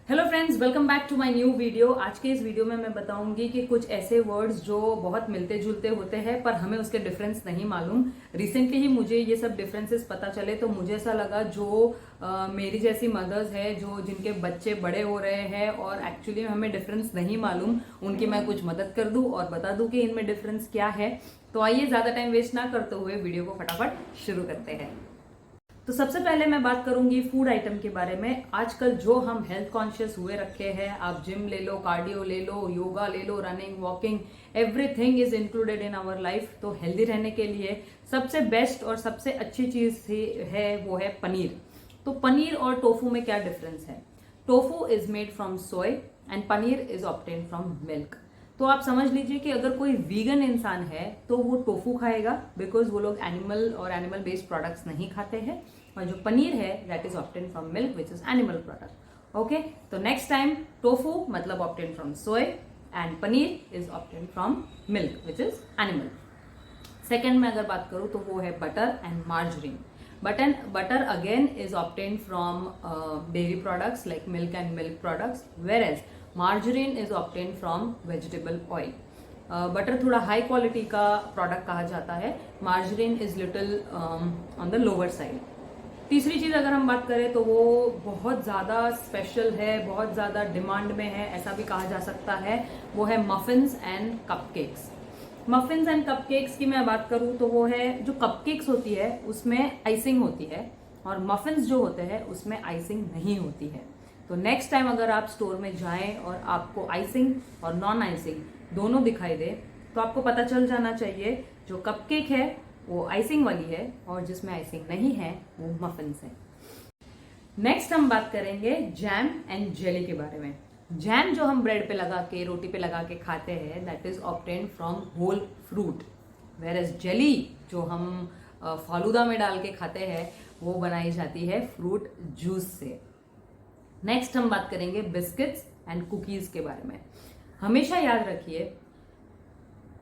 Hello friends, welcome back to my new video. आज के इस वीडियो में मैं बताऊंगी कि कुछ ऐसे वर्ड्स जो बहुत मिलते जुलते होते हैं पर हमें उसके डिफरेंस नहीं मालूम। रिसेंटली ही मुझे ये सब डिफरेंसेस पता चले तो मुझे ऐसा लगा जो मेरी जैसी मदर्स है जो जिनके बच्चे बड़े हो रहे हैं और एक्चुअली हमें डिफरेंस नहीं मालूम, उनकी मैं कुछ मदद कर दूं और बता दूं कि इनमें डिफरेंस क्या है। तो आइए ज्यादा टाइम वेस्ट ना करते हुए वीडियो को फटाफट शुरू करते हैं। तो सबसे पहले मैं बात करूंगी फूड आइटम के बारे में। आजकल जो हम हेल्थ कॉन्शियस हुए रखे हैं, आप जिम ले लो, कार्डियो ले लो, योगा ले लो, running, walking, everything is included in our life. तो हेल्दी रहने के लिए सबसे बेस्ट और सबसे अच्छी चीज है वो है पनीर। तो पनीर और टोफू में क्या डिफरेंस है? Tofu is made from soy and paneer is obtain from milk. तो आप समझ लीजिए कि अगर कोई वीगन इंसान है तो वो टोफू खाएगा, बिकॉज वो लोग एनिमल और एनिमल बेस्ड प्रोडक्ट्स नहीं खाते हैं। और जो पनीर है that is obtain from milk which is animal product. Okay, तो नेक्स्ट टाइम टोफू मतलब obtain from soy and paneer is obtain from milk which is animal. Second में अगर बात करूं तो वो है butter and margarine. Butter again is obtained from dairy products like milk and milk products, whereas margarine is obtained from vegetable oil. Butter थोड़ा high quality का product कहा जाता है, margarine is little on the lower side. तीसरी चीज अगर हम बात करें तो वो बहुत ज्यादा स्पेशल है, बहुत ज्यादा डिमांड में है, ऐसा भी कहा जा सकता है। वो है muffins and cupcakes. Muffins and cupcakes की मैं बात करूं तो वो है, जो कपकेक्स होती है उसमें आइसिंग होती है और मफिन्स जो होते हैं उसमें आइसिंग नहीं होती है। तो नेक्स्ट टाइम अगर आप स्टोर में जाएं और आपको आइसिंग और नॉन आइसिंग दोनों दिखाई दे तो आपको पता चल जाना चाहिए जो कपकेक है वो आइसिंग वाली है और जिसमें आइसिंग नहीं है वो मफिन्स है। नेक्स्ट हम बात करेंगे जैम एंड जेली के बारे में। जैम जो हम ब्रेड पे लगा के, रोटी पे लगा के खाते हैं that is obtain from whole fruit, whereas jelly जो हम फालूदा में डाल के खाते हैं वो बनाई जाती है फ्रूट जूस से। नेक्स्ट हम बात करेंगे बिस्किट्स एंड कुकीज के बारे में। हमेशा याद रखिए,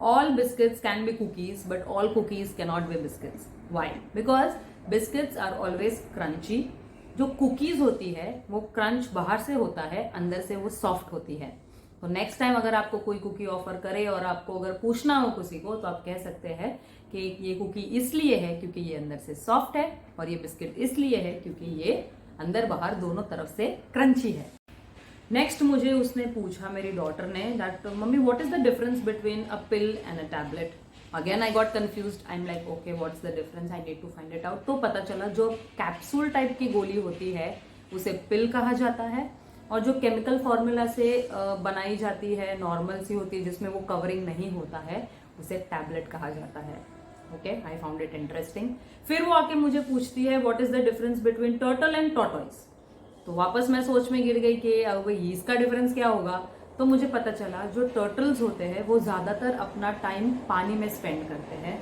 all biscuits can be cookies but all cookies cannot be biscuits. Why? Because biscuits are always crunchy. जो कुकीज होती है वो क्रंच बाहर से होता है, अंदर से वो सॉफ्ट होती है। तो नेक्स्ट टाइम अगर आपको कोई कुकी ऑफर करे और आपको अगर पूछना हो किसी को तो आप कह सकते हैं कि ये कुकी इसलिए है क्योंकि ये अंदर से सॉफ्ट है और ये बिस्किट इसलिए है क्योंकि ये अंदर बाहर दोनों तरफ से क्रंची है। नेक्स्ट मुझे उसने पूछा, मेरी डॉटर ने, that mummy what is the difference between a pill and a tablet. Again I got confused, I am like okay what's the difference, I need to find it out. तो पता चला जो capsule type की गोली होती है उसे पिल कहा जाता है और जो केमिकल फॉर्मूला से बनाई जाती है, नॉर्मल सी होती है जिसमें वो कवरिंग नहीं होता है, उसे टैबलेट कहा जाता है। Okay, I found it interesting. फिर वो आके मुझे पूछती है what is the difference between turtle and tortoise. तो वापस मैं सोच में गिर गई कि अब इसका डिफरेंस क्या होगा। तो मुझे पता चला जो टर्टल्स होते हैं वो ज्यादातर अपना टाइम पानी में स्पेंड करते हैं,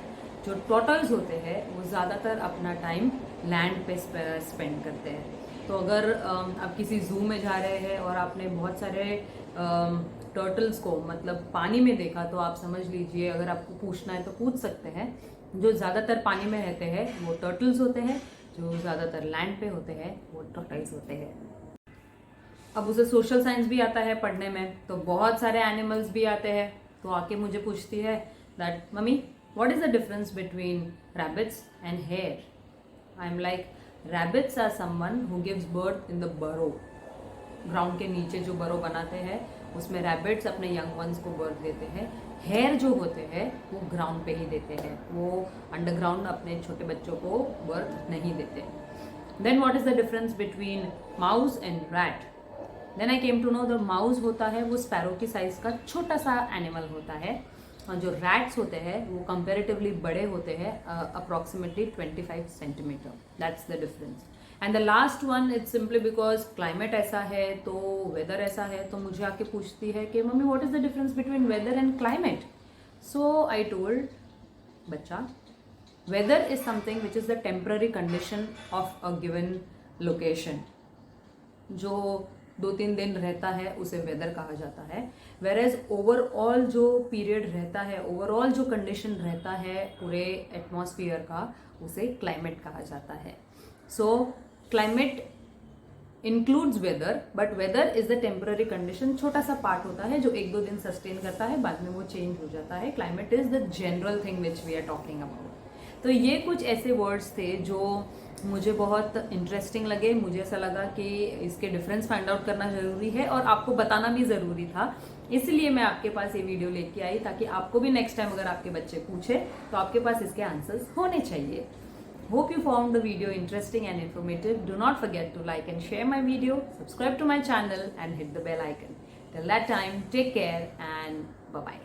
जो टॉर्टल्स होते हैं वो ज्यादातर अपना टाइम लैंड पे स्पेंड करते हैं। तो अगर आप किसी जू में जा रहे हैं और आपने बहुत सारे टर्टल्स को मतलब पानी में देखा तो आप समझ लीजिए, अगर आपको पूछना है तो पूछ सकते हैं, जो ज्यादातर पानी में रहते हैं वो टर्टल्स होते हैं, जो ज्यादातर लैंड पे होते हैं वो टॉर्टॉइस होते हैं। अब उसे सोशल साइंस भी आता है पढ़ने में, तो बहुत सारे एनिमल्स भी आते हैं। तो आके मुझे पूछती है that mummy what is the difference between rabbits and hare. I am like rabbits are someone who gives birth in the burrow. Ground के नीचे जो बरो बनाते हैं उसमें रैबिट्स अपने यंग वंस को बर्थ देते हैं। हेयर जो होते हैं वो ग्राउंड पे ही देते हैं, वो अंडरग्राउंड अपने छोटे बच्चों को बर्थ नहीं देते। Then what is the difference between mouse and rat. Then I came to know the mouse होता है वो स्पैरो की साइज का छोटा सा एनिमल होता है और जो रैट्स होते हैं वो कंपेरेटिवली बड़े होते हैं, approximately 25 centimetre. That's the difference. And the last one it's simply because climate ऐसा है तो वेदर ऐसा है, तो मुझे आके पूछती है कि mummy what is the difference between weather and climate. So I told बच्चा, weather is something which is the temporary condition of a given location. जो 2-3 दिन रहता है उसे वेदर कहा जाता है, वेर एज ओवरऑल जो पीरियड रहता है, ओवरऑल जो कंडीशन रहता है पूरे एटमॉस्फियर का, उसे क्लाइमेट कहा जाता है। So climate includes weather, but weather is the temporary condition, छोटा सा पार्ट होता है जो 1-2 दिन सस्टेन करता है, बाद में वो चेंज हो जाता है. Climate is the general thing which we are talking about. तो ये कुछ ऐसे वर्ड्स थे जो मुझे बहुत इंटरेस्टिंग लगे. मुझे ऐसा लगा कि इसके डिफरेंस फाइंड आउट करना जरूरी है और आपको बताना भी जरूरी था. इसलिए मैं आपके पास ये वीडियो लेके आई ताकि आपको भी नेक्स्ट टाइम अगर आपके बच्चे पूछे तो आपके पास इसके आंसर्स होने चाहिए. Hope you found the video interesting and informative. Do not forget to like and share my video, subscribe to my channel and hit the bell icon. Till that time, take care and bye-bye.